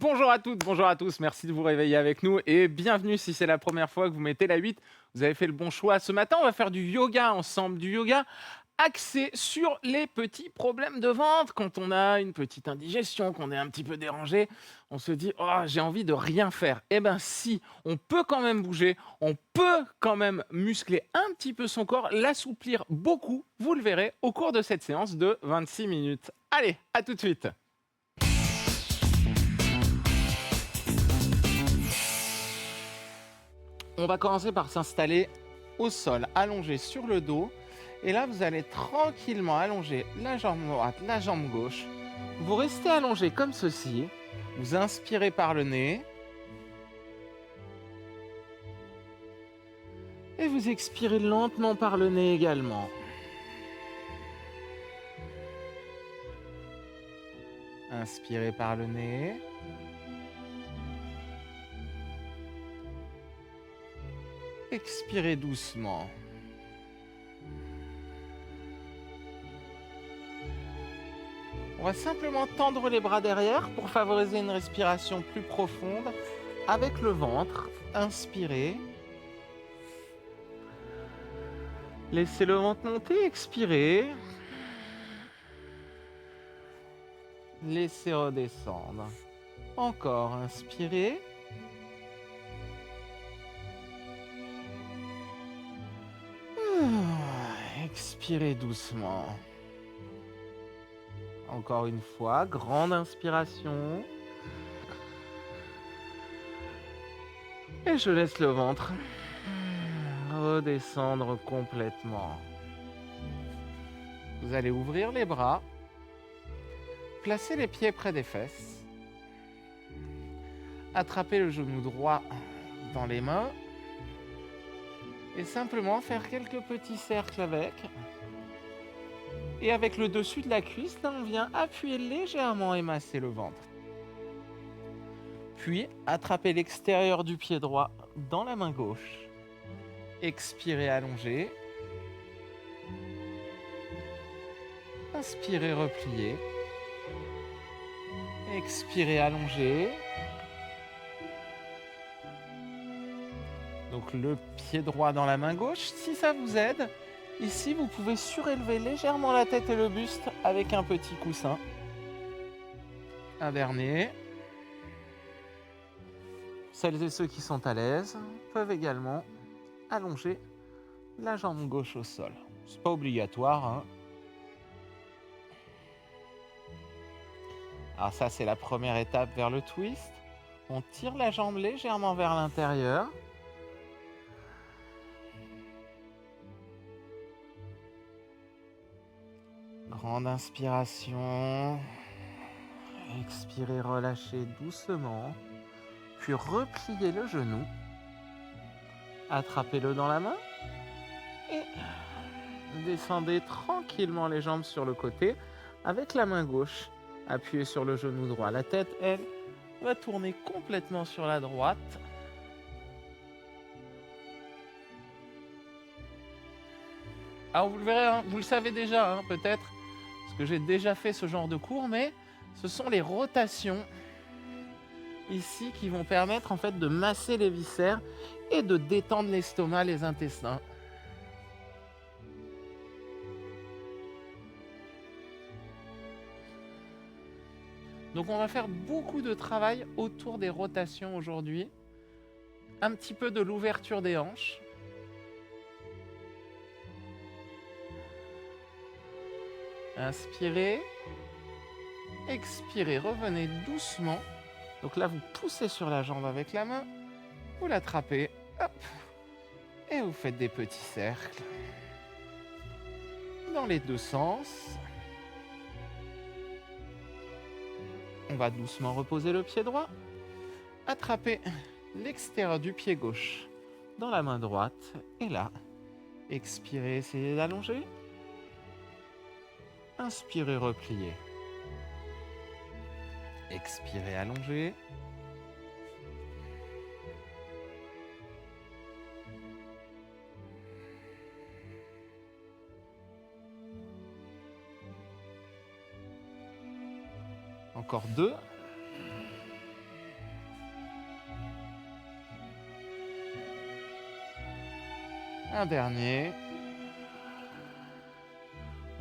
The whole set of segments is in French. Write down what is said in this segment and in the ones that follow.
Bonjour à toutes, bonjour à tous, merci de vous réveiller avec nous et bienvenue si c'est la première fois que vous mettez la 8. Vous avez fait le bon choix. Ce matin, on va faire du yoga ensemble, du yoga axé sur les petits problèmes de ventre. Quand on a une petite indigestion, qu'on est un petit peu dérangé, on se dit «Oh, j'ai envie de rien faire». Eh bien si, on peut quand même bouger, on peut quand même muscler un petit peu son corps, l'assouplir beaucoup, vous le verrez au cours de cette séance de 26 minutes. Allez, à tout de suite. On va commencer par s'installer au sol, allongé sur le dos. Et là, vous allez tranquillement allonger la jambe droite, la jambe gauche. Vous restez allongé comme ceci. Vous inspirez par le nez. Et vous expirez lentement par le nez également. Inspirez par le nez. Expirez doucement. On va simplement tendre les bras derrière pour favoriser une respiration plus profonde avec le ventre. Inspirez. Laissez le ventre monter, expirez. Laissez redescendre. Encore, inspirez. Expirez doucement. Encore une fois, grande inspiration. Et je laisse le ventre redescendre complètement. Vous allez ouvrir les bras, placer les pieds près des fesses, attraper le genou droit dans les mains et simplement faire quelques petits cercles avec. Et avec le dessus de la cuisse, là, on vient appuyer légèrement et masser le ventre. Puis, attrapez l'extérieur du pied droit dans la main gauche. Expirez, allongez. Inspirez, repliez. Expirez, allongez. Donc le pied droit dans la main gauche. Si ça vous aide, ici vous pouvez surélever légèrement la tête et le buste avec un petit coussin. Un dernier. Celles et ceux qui sont à l'aise peuvent également allonger la jambe gauche au sol. C'est pas obligatoire, hein. Alors ça, c'est la première étape vers le twist. On tire la jambe légèrement vers l'intérieur. Grande inspiration. Expirez, relâchez doucement. Puis repliez le genou. Attrapez-le dans la main. Et descendez tranquillement les jambes sur le côté avec la main gauche. Appuyez sur le genou droit. La tête, elle, va tourner complètement sur la droite. Alors vous le verrez, hein, vous le savez déjà, hein, peut-être, parce que j'ai déjà fait ce genre de cours, mais ce sont les rotations ici qui vont permettre en fait de masser les viscères et de détendre l'estomac, les intestins. Donc on va faire beaucoup de travail autour des rotations aujourd'hui. Un petit peu de l'ouverture des hanches. Inspirez. Expirez, revenez doucement. Donc là, vous poussez sur la jambe avec la main. Vous l'attrapez. Hop. Et vous faites des petits cercles. Dans les deux sens. On va doucement reposer le pied droit. Attrapez l'extérieur du pied gauche dans la main droite. Et là, expirez, essayez d'allonger. Inspirez, repliez. Expirez, allongez. Encore deux. Un dernier.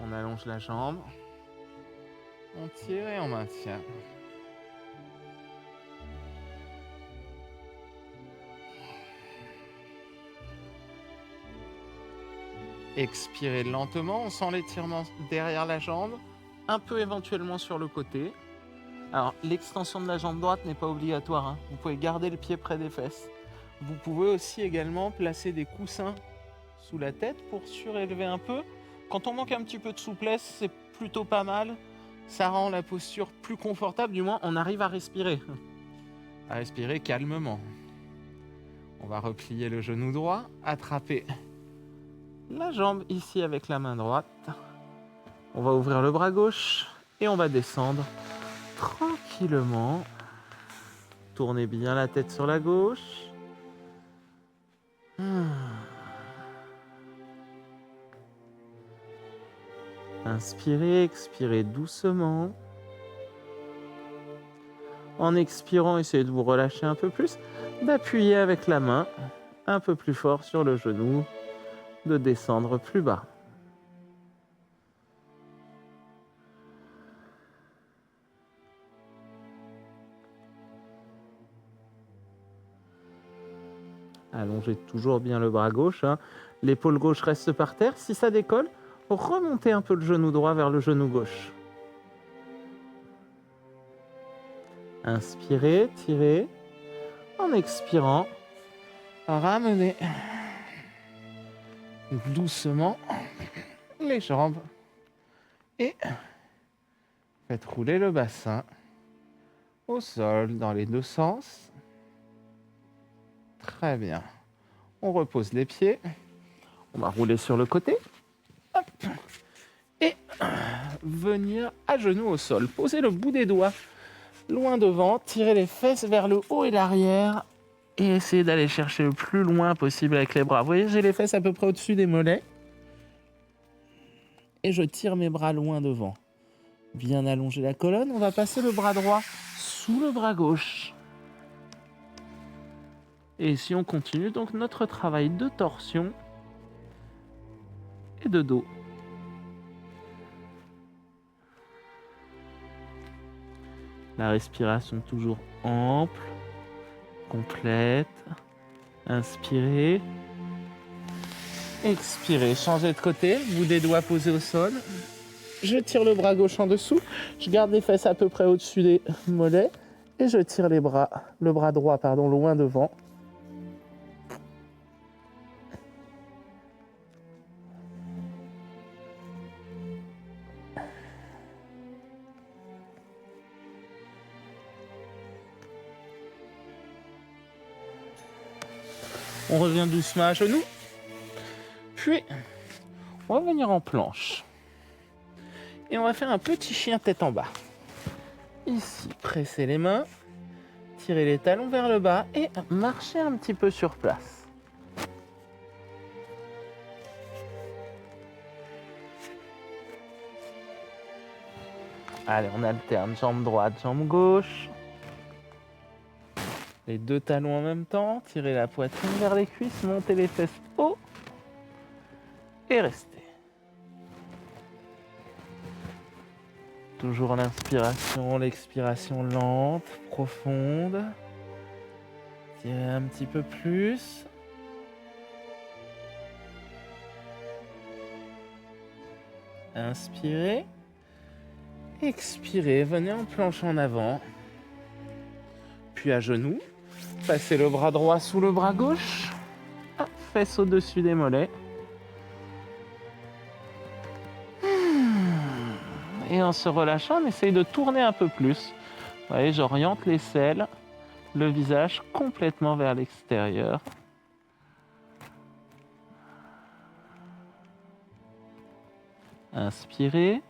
On allonge la jambe. On tire et on maintient. Expirez lentement, on sent l'étirement derrière la jambe, un peu éventuellement sur le côté. Alors, l'extension de la jambe droite n'est pas obligatoire, hein. Vous pouvez garder le pied près des fesses. Vous pouvez aussi également placer des coussins sous la tête pour surélever un peu. Quand on manque un petit peu de souplesse, c'est plutôt pas mal. Ça rend la posture plus confortable, du moins on arrive à respirer. À respirer calmement. On va replier le genou droit, attraper la jambe ici avec la main droite. On va ouvrir le bras gauche et on va descendre tranquillement. Tournez bien la tête sur la gauche. Inspirez, expirez doucement. En expirant, essayez de vous relâcher un peu plus, d'appuyer avec la main un peu plus fort sur le genou, de descendre plus bas. Allongez toujours bien le bras gauche, hein. L'épaule gauche reste par terre. Si ça décolle, remontez un peu le genou droit vers le genou gauche. Inspirez, tirez. En expirant, ramenez doucement les jambes et faites rouler le bassin au sol dans les deux sens. Très bien. On repose les pieds. On va rouler sur le côté. Hop. Et venir à genoux au sol. Posez le bout des doigts loin devant. Tirez les fesses vers le haut et l'arrière. Et essayez d'aller chercher le plus loin possible avec les bras. Vous voyez, j'ai les fesses à peu près au-dessus des mollets. Et je tire mes bras loin devant. Bien allonger la colonne. On va passer le bras droit sous le bras gauche. Et si on continue donc notre travail de torsion et de dos. La respiration toujours ample, complète. Inspirez. Expirez. Changez de côté. Bout des doigts posés au sol. Je tire le bras gauche en dessous. Je garde les fesses à peu près au-dessus des mollets. Et je tire le bras droit loin devant. On revient doucement à genoux. Puis, on va venir en planche. Et on va faire un petit chien tête en bas. Ici, pressez les mains. Tirez les talons vers le bas et marchez un petit peu sur place. Allez, on alterne jambe droite, jambe gauche. Les deux talons en même temps. Tirez la poitrine vers les cuisses, montez les fesses haut et restez. Toujours l'inspiration, l'expiration lente, profonde. Tirez un petit peu plus. Inspirez. Expirez, venez en planche en avant. Puis à genoux. Passez le bras droit sous le bras gauche. Fesses au-dessus des mollets. Et en se relâchant, on essaye de tourner un peu plus. Vous voyez, j'oriente les selles, le visage complètement vers l'extérieur. Inspirez.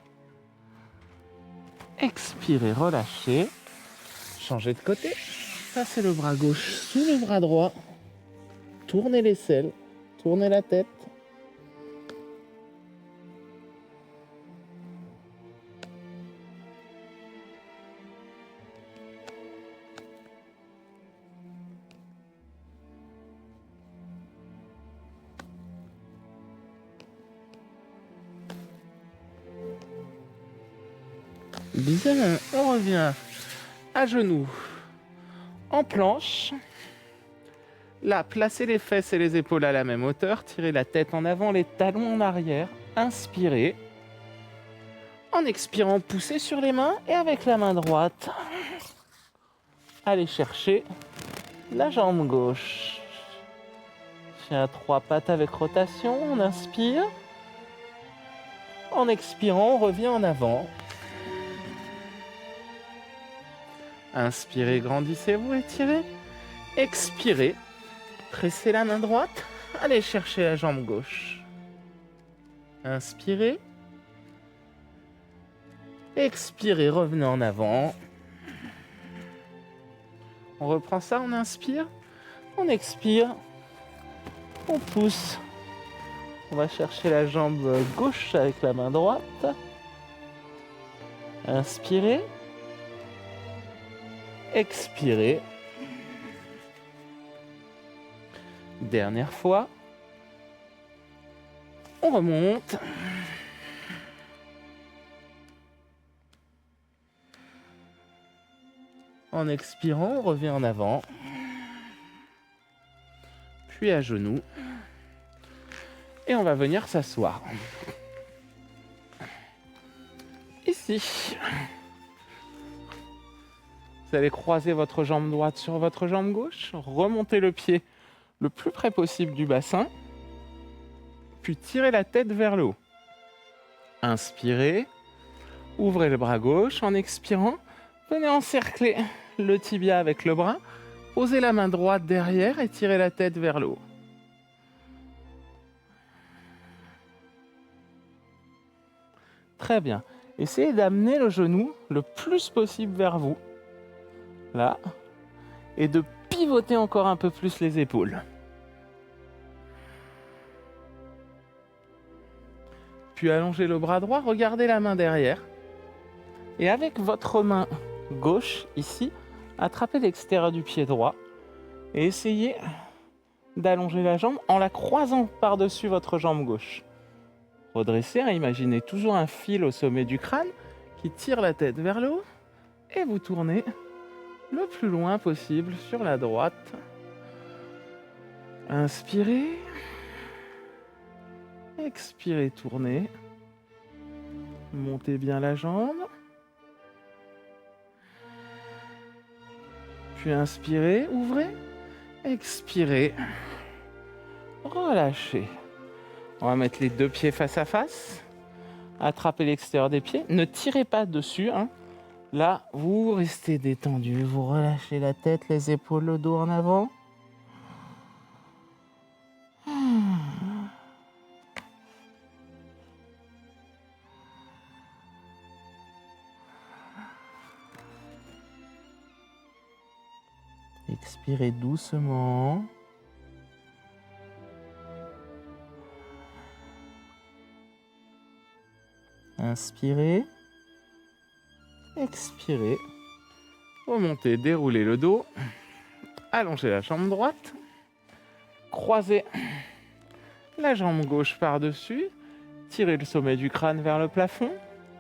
Expirez, relâchez. Changez de côté. Passez le bras gauche sous le bras droit. Tournez les selles. Tournez la tête. bien. On revient à genoux, en planche. Là, placez les fesses et les épaules à la même hauteur. Tirez la tête en avant, les talons en arrière. Inspirez. En expirant, poussez sur les mains et avec la main droite, allez chercher la jambe gauche. Chien à 3 pattes avec rotation. On inspire. En expirant, on revient en avant. Inspirez, grandissez-vous, étirez. Expirez. Pressez la main droite. Allez chercher la jambe gauche. Inspirez. Expirez, revenez en avant. On reprend ça, on inspire. On expire. On pousse. On va chercher la jambe gauche avec la main droite. Inspirez. Expirez. Dernière fois. On remonte. En expirant, on revient en avant. Puis à genoux. Et on va venir s'asseoir. Ici. Vous allez croiser votre jambe droite sur votre jambe gauche. Remontez le pied le plus près possible du bassin. Puis tirez la tête vers le haut. Inspirez. Ouvrez le bras gauche. En expirant, venez encercler le tibia avec le bras. Posez la main droite derrière et tirez la tête vers le haut. Très bien. Essayez d'amener le genou le plus possible vers vous. Là. Et de pivoter encore un peu plus les épaules. Puis allongez le bras droit, regardez la main derrière. Et avec votre main gauche, ici, attrapez l'extérieur du pied droit. Et essayez d'allonger la jambe en la croisant par-dessus votre jambe gauche. Redressez, imaginez toujours un fil au sommet du crâne qui tire la tête vers le haut. Et vous tournez le plus loin possible sur la droite. Inspirez. Expirez, tournez. Montez bien la jambe. Puis inspirez, ouvrez. Expirez. Relâchez. On va mettre les deux pieds face à face. Attrapez l'extérieur des pieds. Ne tirez pas dessus. Là, vous restez détendu. Vous relâchez la tête, les épaules, le dos en avant. Expirez doucement. Inspirez. Expirez. Remontez, déroulez le dos. Allongez la jambe droite. Croisez la jambe gauche par-dessus. Tirez le sommet du crâne vers le plafond.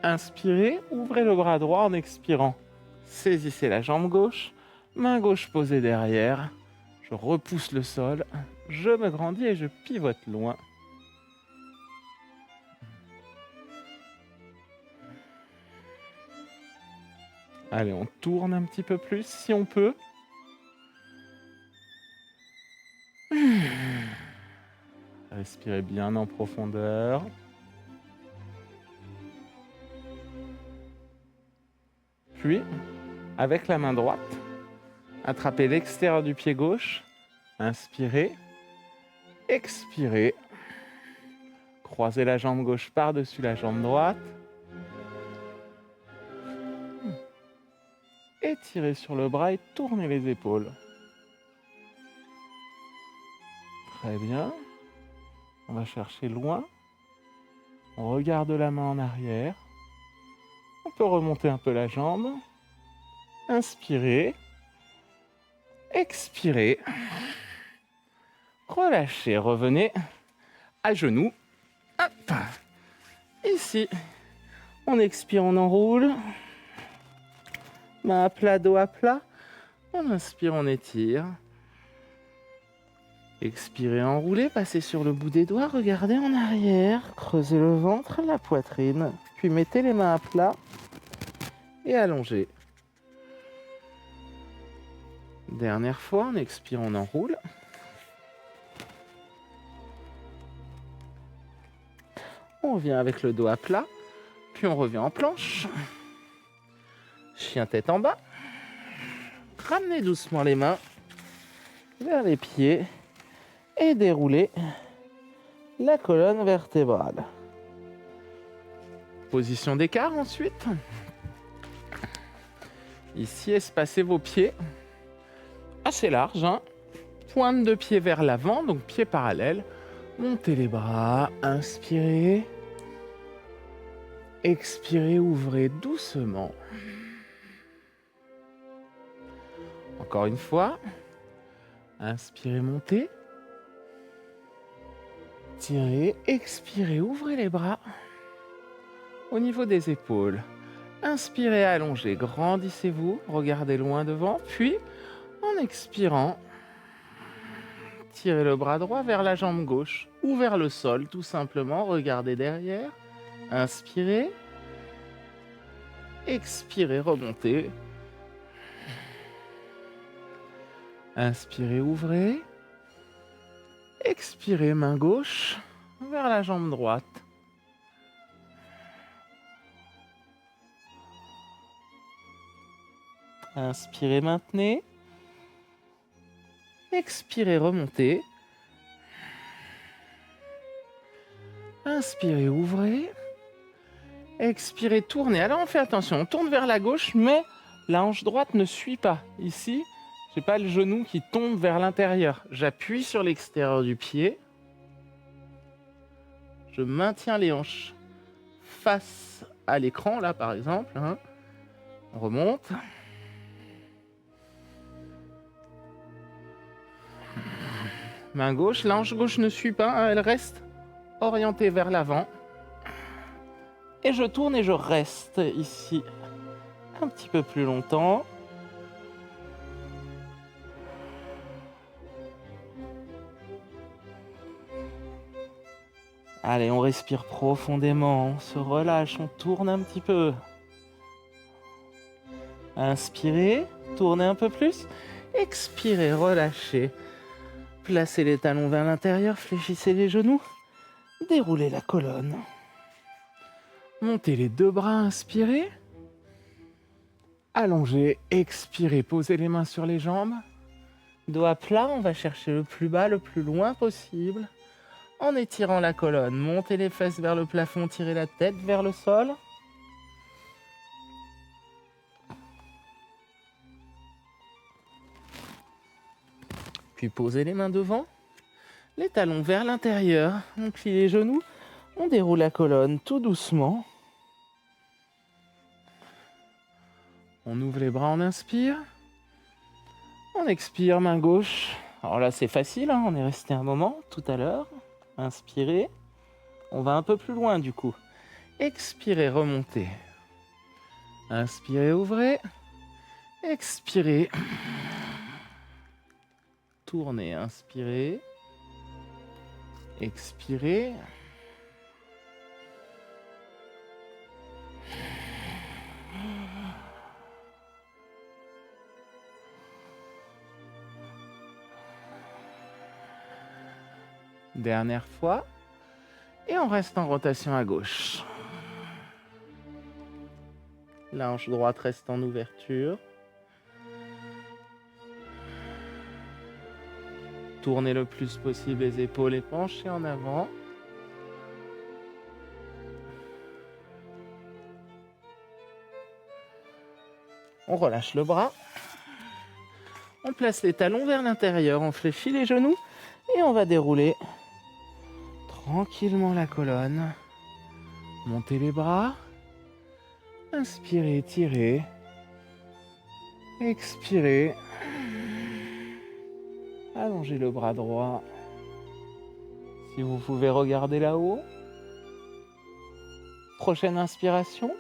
Inspirez, ouvrez le bras droit en expirant. Saisissez la jambe gauche. Main gauche posée derrière. Je repousse le sol. Je me grandis et je pivote loin. Allez, on tourne un petit peu plus si on peut. Respirez bien en profondeur. Puis, avec la main droite, attrapez l'extérieur du pied gauche. Inspirez. Expirez. Croisez la jambe gauche par-dessus la jambe droite. Étirez sur le bras et tournez les épaules. Très bien. On va chercher loin. On regarde la main en arrière. On peut remonter un peu la jambe. Inspirez. Expirez. Relâchez. Revenez à genoux. Hop. Ici. On expire, on enroule. Main à plat, dos à plat. On inspire, on étire. Expirez, enroulez, passez sur le bout des doigts, regardez en arrière, creusez le ventre, la poitrine, puis mettez les mains à plat et allongez. Dernière fois, on expire, on enroule. On revient avec le dos à plat, puis on revient en planche. Chien tête en bas. Ramenez doucement les mains vers les pieds et déroulez la colonne vertébrale. Position d'écart ensuite. Ici, espacez vos pieds assez larges. Pointe de pied vers l'avant, donc pied parallèle. Montez les bras, inspirez. Expirez, ouvrez doucement. Encore une fois. Inspirez, montez. Tirez, expirez, ouvrez les bras. Au niveau des épaules. Inspirez, allongez, grandissez-vous, regardez loin devant, puis en expirant, tirez le bras droit vers la jambe gauche ou vers le sol, tout simplement, regardez derrière, inspirez, expirez, remontez, inspirez, ouvrez, expirez, main gauche vers la jambe droite. Inspirez, maintenez. Expirez, remontez. Inspirez, ouvrez. Expirez, tournez. Alors on fait attention, on tourne vers la gauche, mais la hanche droite ne suit pas. Ici, j'ai pas le genou qui tombe vers l'intérieur. J'appuie sur l'extérieur du pied. Je maintiens les hanches face à l'écran, là par exemple. On remonte. Main gauche, la hanche gauche ne suit pas, elle reste orientée vers l'avant. Et je tourne et je reste ici un petit peu plus longtemps. Allez, on respire profondément, on se relâche, on tourne un petit peu. Inspirez, tournez un peu plus. Expirez, relâchez. Placez les talons vers l'intérieur, fléchissez les genoux. Déroulez la colonne. Montez les deux bras, inspirez. Allongez, expirez, posez les mains sur les jambes. Dos à plat, on va chercher le plus bas, le plus loin possible. En étirant la colonne, montez les fesses vers le plafond, tirez la tête vers le sol. Puis posez les mains devant, les talons vers l'intérieur, on plie les genoux, on déroule la colonne tout doucement. On ouvre les bras, on inspire. On expire, main gauche. Alors là, c'est facile, on est resté un moment tout à l'heure. Inspirez. On va un peu plus loin du coup. Expirez, remontez. Inspirez, ouvrez. Expirez. Tournez, inspirez. Expirez. Dernière fois. Et on reste en rotation à gauche. La hanche droite reste en ouverture. Tournez le plus possible les épaules et penchez en avant. On relâche le bras. On place les talons vers l'intérieur, on fléchit les genoux et on va dérouler tranquillement la colonne. Montez les bras. Inspirez, étirez. Expirez. Allongez le bras droit. Si vous pouvez regarder là-haut. Prochaine inspiration,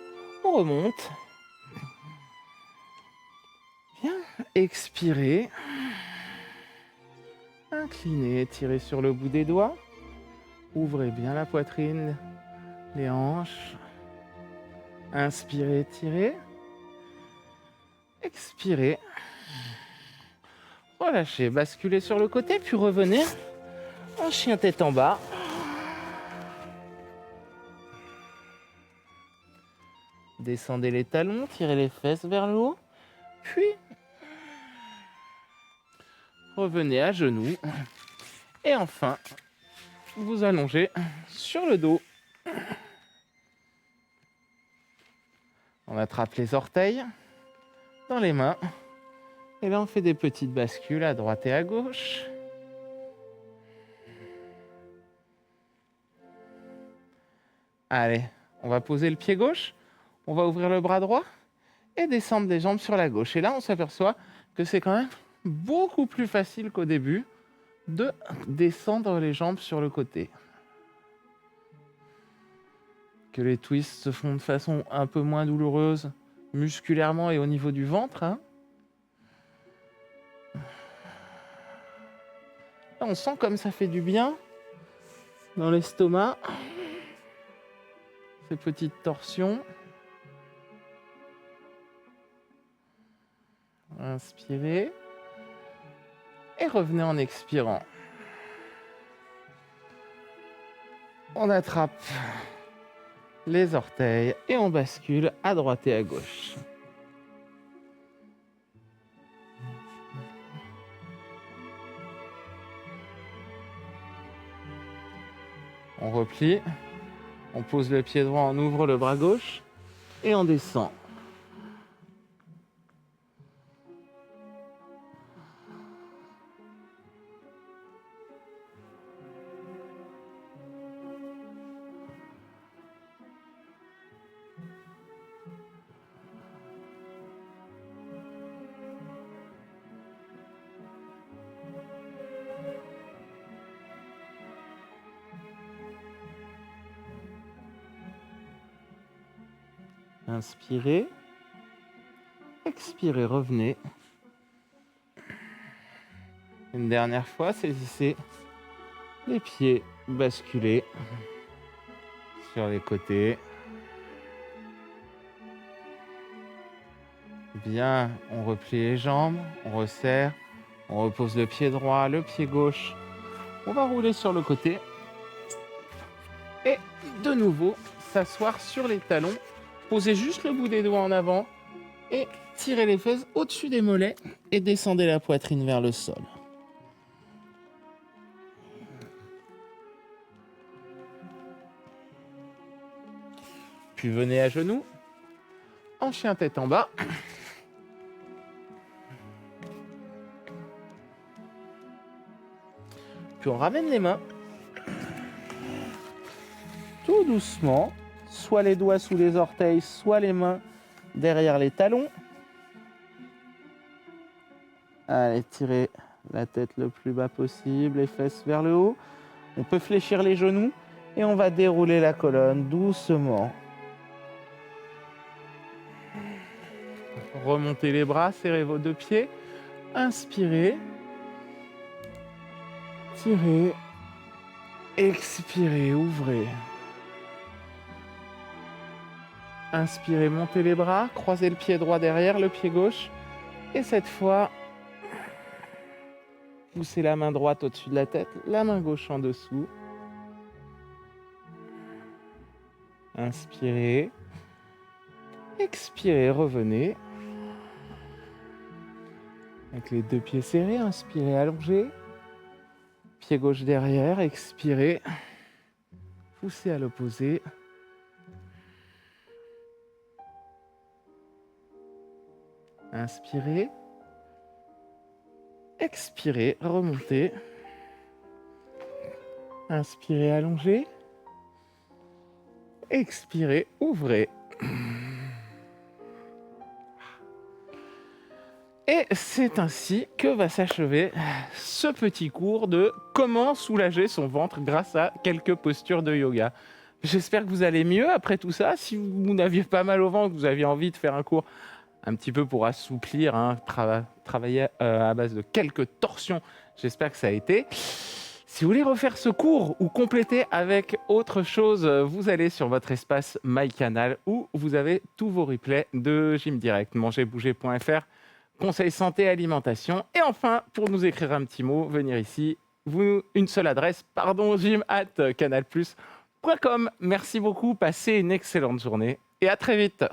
on remonte. Expirez. Inclinez, tirez sur le bout des doigts. Ouvrez bien la poitrine, les hanches. Inspirez, tirez. Expirez. Relâchez, basculez sur le côté, puis revenez en chien tête en bas. Descendez les talons, tirez les fesses vers le haut, puis revenez à genoux. Et enfin, vous allongez sur le dos. On attrape les orteils dans les mains. Et là, on fait des petites bascules à droite et à gauche. Allez, on va poser le pied gauche. On va ouvrir le bras droit et descendre les jambes sur la gauche. Et là, on s'aperçoit que c'est quand même beaucoup plus facile qu'au début de descendre les jambes sur le côté. Que les twists se font de façon un peu moins douloureuse musculairement et au niveau du ventre. Là, on sent comme ça fait du bien dans l'estomac. Ces petites torsions. Inspirez. Et revenez en expirant. On attrape les orteils et on bascule à droite et à gauche. On replie, on pose le pied droit, on ouvre le bras gauche et on descend. Inspirez, expirez, revenez. Une dernière fois, saisissez les pieds, basculez sur les côtés. Bien, on replie les jambes, on resserre, on repose le pied droit, le pied gauche. On va rouler sur le côté et de nouveau s'asseoir sur les talons. Posez juste le bout des doigts en avant et tirez les fesses au-dessus des mollets et descendez la poitrine vers le sol. Puis venez à genoux, en chien tête en bas. Puis on ramène les mains, tout doucement. Soit les doigts sous les orteils, soit les mains derrière les talons. Allez, tirez la tête le plus bas possible, les fesses vers le haut. On peut fléchir les genoux et on va dérouler la colonne doucement. Remontez les bras, serrez vos deux pieds. Inspirez. Tirez. Expirez, ouvrez. Inspirez, montez les bras, croisez le pied droit derrière, le pied gauche. Et cette fois, poussez la main droite au-dessus de la tête, la main gauche en dessous. Inspirez. Expirez, revenez. Avec les deux pieds serrés, inspirez, allongez. Pied gauche derrière, expirez. Poussez à l'opposé. Inspirez. Expirez, remontez. Inspirez, allongez. Expirez, ouvrez. Et c'est ainsi que va s'achever ce petit cours de comment soulager son ventre grâce à quelques postures de yoga. J'espère que vous allez mieux après tout ça. Si vous n'aviez pas mal au ventre, que vous aviez envie de faire un cours un petit peu pour assouplir, hein, travailler à base de quelques torsions. J'espère que ça a été. Si vous voulez refaire ce cours ou compléter avec autre chose, vous allez sur votre espace MyCanal où vous avez tous vos replays de Gym Direct, mangerbouger.fr, conseils santé, alimentation. Et enfin, pour nous écrire un petit mot, venir ici, une seule adresse, gym@canalplus.com. Merci beaucoup, passez une excellente journée et à très vite.